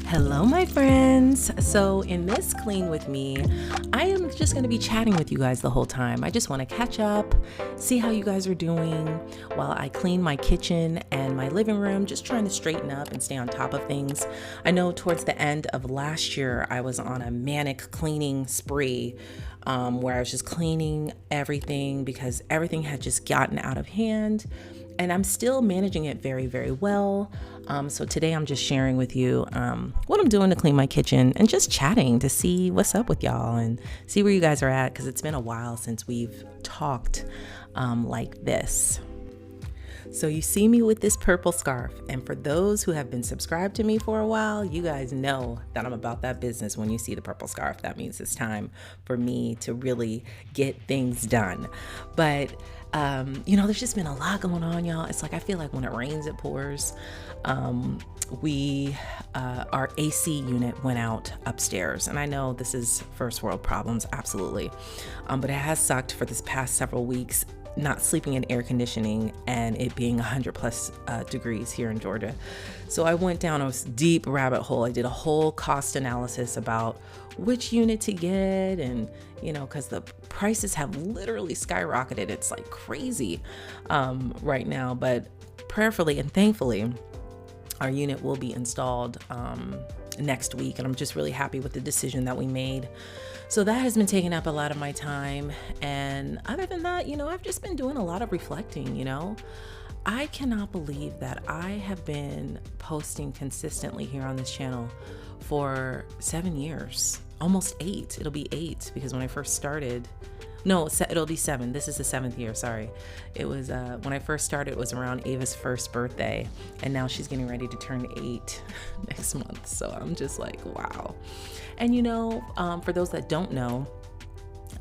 Hello, my friends. So, in this Clean With Me, I am just going to be chatting with you guys the whole time. I just want to catch up, see how you guys are doing while I clean my kitchen and my living room, just trying to straighten up and stay on top of things. I know towards the end of last year, I was on a manic cleaning spree where I was just cleaning everything because everything had just gotten out of hand. And I'm still managing it very, very well. So today I'm just sharing with you what I'm doing to clean my kitchen and just chatting to see what's up with y'all and see where you guys are at, because it's been a while since we've talked like this. So you see me with this purple scarf, and for those who have been subscribed to me for a while, you guys know that I'm about that business. When you see the purple scarf, that means it's time for me to really get things done. But there's just been a lot going on, y'all. It's like I feel like when it rains, it pours. Our AC unit went out upstairs, and I know this is first world problems, absolutely, but it has sucked for this past several weeks, not sleeping in air conditioning and it being 100 plus degrees here in Georgia. So I went down a deep rabbit hole. I did a whole cost analysis about which unit to get, and because the prices have literally skyrocketed. It's like crazy right now, but prayerfully and thankfully our unit will be installed next week, and I'm just really happy with the decision that we made. So that has been taking up a lot of my time, and other than that, I've just been doing a lot of reflecting. I cannot believe that I have been posting consistently here on this channel for 7 years, almost 8. It'll be 8 because when I first started, it'll be 7. This is the 7th year. Sorry. It was when I first started, it was around Ava's first birthday, and now she's getting ready to turn 8 next month. So I'm just like, wow. And for those that don't know,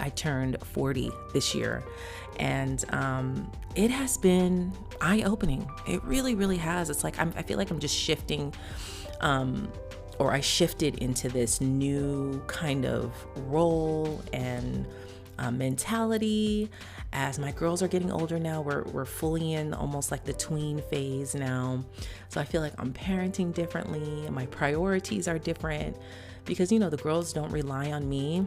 I turned 40 this year, and it has been eye-opening. It really, really has. It's like I feel like I'm just shifting, or I shifted into this new kind of role and mentality. As my girls are getting older now, we're fully in almost like the tween phase now. So I feel like I'm parenting differently, and my priorities are different because the girls don't rely on me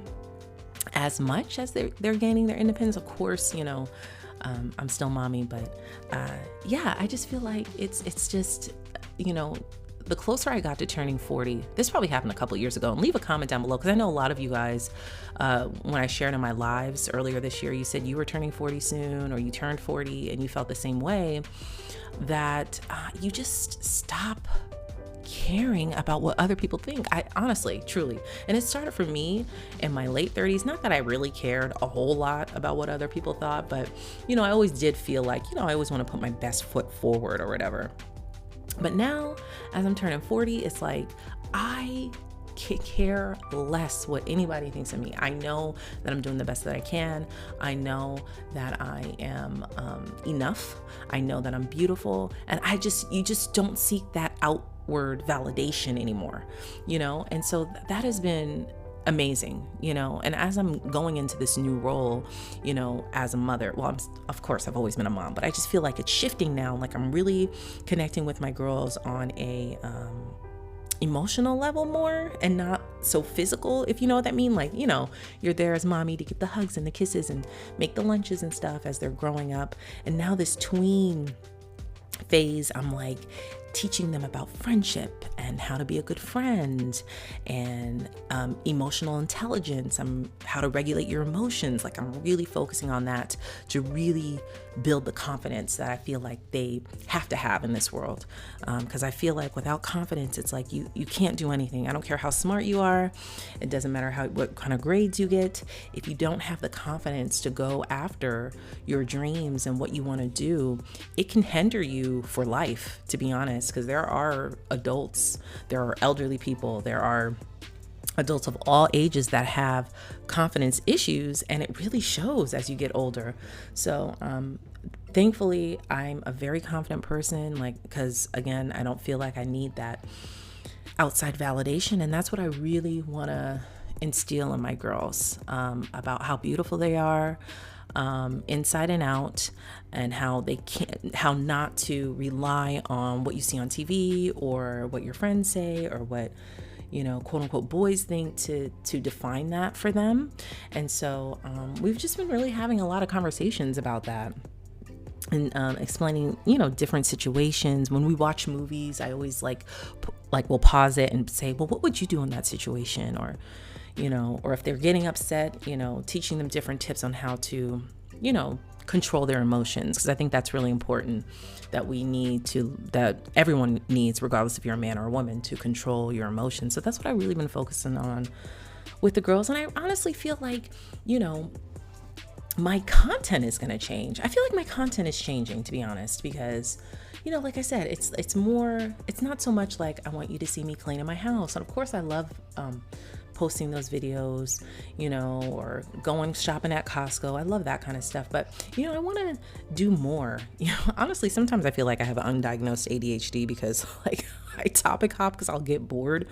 as much as they're gaining their independence. Of course, I'm still mommy, but I just feel like it's just the closer I got to turning 40, this probably happened a couple years ago, and leave a comment down below, because I know a lot of you guys, when I shared in my lives earlier this year, you said you were turning 40 soon, or you turned 40 and you felt the same way, that you just stop caring about what other people think. I honestly, truly, and it started for me in my late 30s. Not that I really cared a whole lot about what other people thought, but I always did feel like, I always want to put my best foot forward or whatever. But now, as I'm turning 40, it's like I care less what anybody thinks of me. I know that I'm doing the best that I can. I know that I am enough. I know that I'm beautiful, and you just don't seek that outward validation anymore, and so that has been amazing, and as I'm going into this new role, as a mother, well, of course I've always been a mom, but I just feel like it's shifting now. Like I'm really connecting with my girls on a emotional level more, and not so physical, if you know what that means. Like, you're there as mommy to get the hugs and the kisses and make the lunches and stuff as they're growing up. And now this tween phase, I'm like teaching them about friendship and how to be a good friend, and emotional intelligence, how to regulate your emotions. Like I'm really focusing on that to really build the confidence that I feel like they have to have in this world, because I feel like without confidence, it's like you can't do anything. I don't care how smart you are. It doesn't matter what kind of grades you get. If you don't have the confidence to go after your dreams and what you want to do, it can hinder you for life, to be honest, because there are adults, there are elderly people, there are adults of all ages that have confidence issues, and it really shows as you get older. So thankfully I'm a very confident person, because again, I don't feel like I need that outside validation, and that's what I really want to instill in my girls, about how beautiful they are, inside and out, and how not to rely on what you see on TV or what your friends say or what quote unquote boys think to define that for them. And so we've just been really having a lot of conversations about that. And explaining, different situations. When we watch movies, I always we'll pause it and say, well, what would you do in that situation? Or, or if they're getting upset, teaching them different tips on how to, control their emotions. Because I think that's really important, that that everyone needs, regardless if you're a man or a woman, to control your emotions. So that's what I've really been focusing on with the girls. And I honestly feel like, my content is going to change. I feel like my content is changing, to be honest, because, like I said, it's not so much like I want you to see me cleaning my house. And of course I love posting those videos, or going shopping at Costco. I love that kind of stuff. But, I want to do more. Honestly, sometimes I feel like I have undiagnosed ADHD because I topic hop because I'll get bored.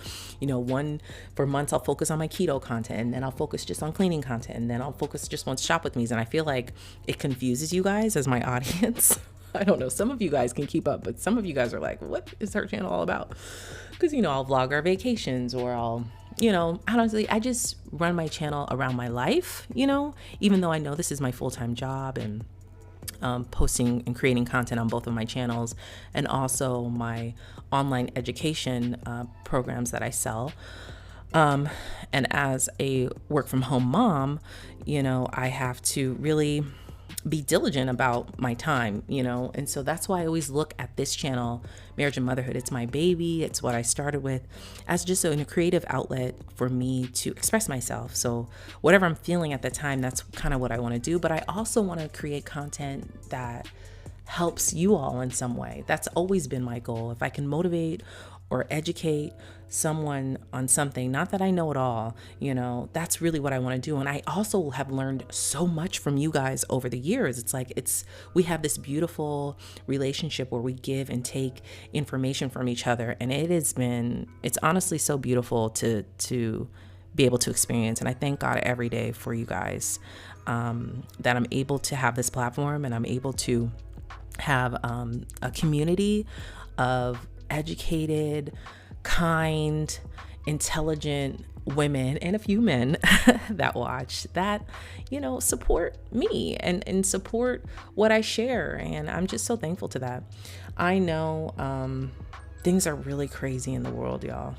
For months I'll focus on my keto content, and then I'll focus just on cleaning content, and then I'll focus just on shop with me's. And I feel like it confuses you guys as my audience. I don't know. Some of you guys can keep up, but some of you guys are like, what is her channel all about? Because, I'll vlog our vacations, or I'll, honestly, I just run my channel around my life, even though I know this is my full-time job, and posting and creating content on both of my channels, and also my online education programs that I sell. And as a work from home mom, I have to really be diligent about my time, and so that's why I always look at this channel, Marriage and Motherhood. It's my baby. It's what I started with as just a creative outlet for me to express myself. So whatever I'm feeling at the time, that's kind of what I want to do. But I also want to create content that helps you all in some way. That's always been my goal. If I can motivate or educate someone on something, not that I know it all, that's really what I want to do. And I also have learned so much from you guys over the years. We have this beautiful relationship where we give and take information from each other. And it's honestly so beautiful to be able to experience. And I thank God every day for you guys, that I'm able to have this platform, and I'm able to have a community of educated, kind, intelligent women, and a few men that watch, that, support me and support what I share. And I'm just so thankful to that. I know things are really crazy in the world, y'all.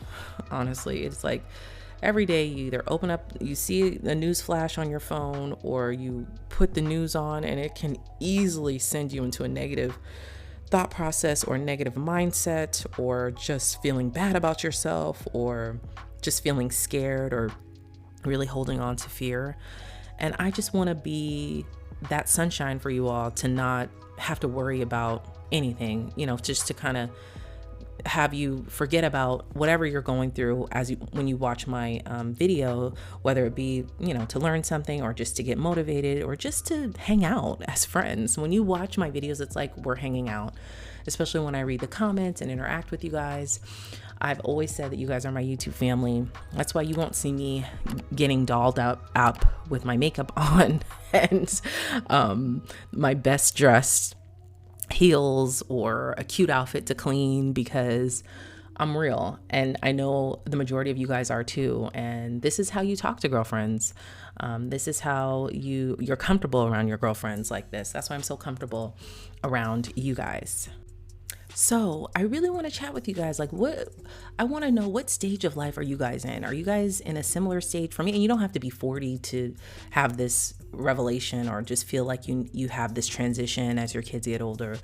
Honestly, it's like every day you either open up, you see a news flash on your phone, or you put the news on, and it can easily send you into a negative thought process or negative mindset, or just feeling bad about yourself, or just feeling scared, or really holding on to fear. And I just want to be that sunshine for you all, to not have to worry about anything, just to kind of have you forget about whatever you're going through when you watch my video, whether it be, to learn something, or just to get motivated, or just to hang out as friends. When you watch my videos, it's like we're hanging out, especially when I read the comments and interact with you guys. I've always said that you guys are my YouTube family. That's why you won't see me getting dolled up with my makeup on and my best dressed heels or a cute outfit to clean, because I'm real, and I know the majority of you guys are too. And this is how you talk to girlfriends. This is how you're comfortable around your girlfriends like this. That's why I'm so comfortable around you guys. So I really want to chat with you guys. I want to know, what stage of life are you guys in? Are you guys in a similar stage for me? And you don't have to be 40 to have this revelation, or just feel like you have this transition as your kids get older.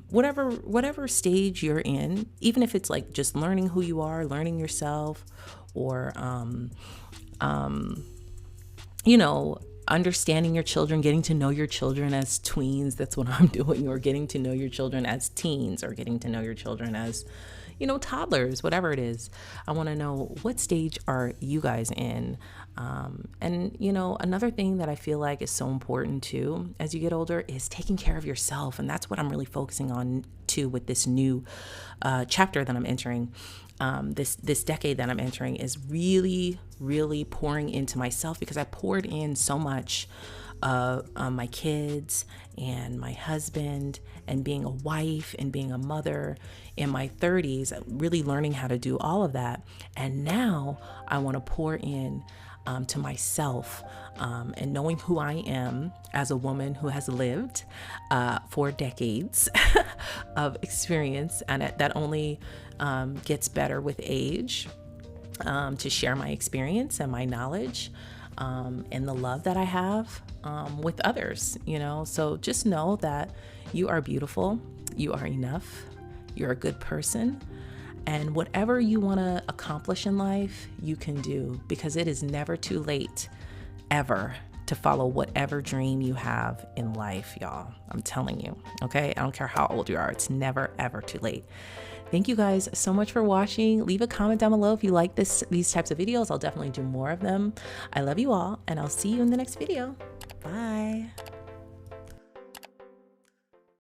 Whatever stage you're in, even if it's like just learning who you are, learning yourself, or understanding your children, getting to know your children as tweens. That's what I'm doing. Or getting to know your children as teens, or getting to know your children as, toddlers, whatever it is. I want to know, what stage are you guys in? And another thing that I feel like is so important too, as you get older, is taking care of yourself. And that's what I'm really focusing on too, with this new chapter that I'm entering. This decade that I'm entering is really, really pouring into myself, because I poured in so much my kids and my husband and being a wife and being a mother in my 30s, really learning how to do all of that. And now I want to pour in to myself and knowing who I am as a woman who has lived 4 decades of experience, and that only gets better with age, to share my experience and my knowledge and the love that I have with others, So just know that you are beautiful, you are enough, you're a good person, and whatever you want to accomplish in life, you can do, because it is never too late, ever, to follow whatever dream you have in life, y'all. I'm telling you, okay? I don't care how old you are. It's never, ever too late. Thank you guys so much for watching. Leave a comment down below if you like these types of videos. I'll definitely do more of them. I love you all, and I'll see you in the next video. Bye.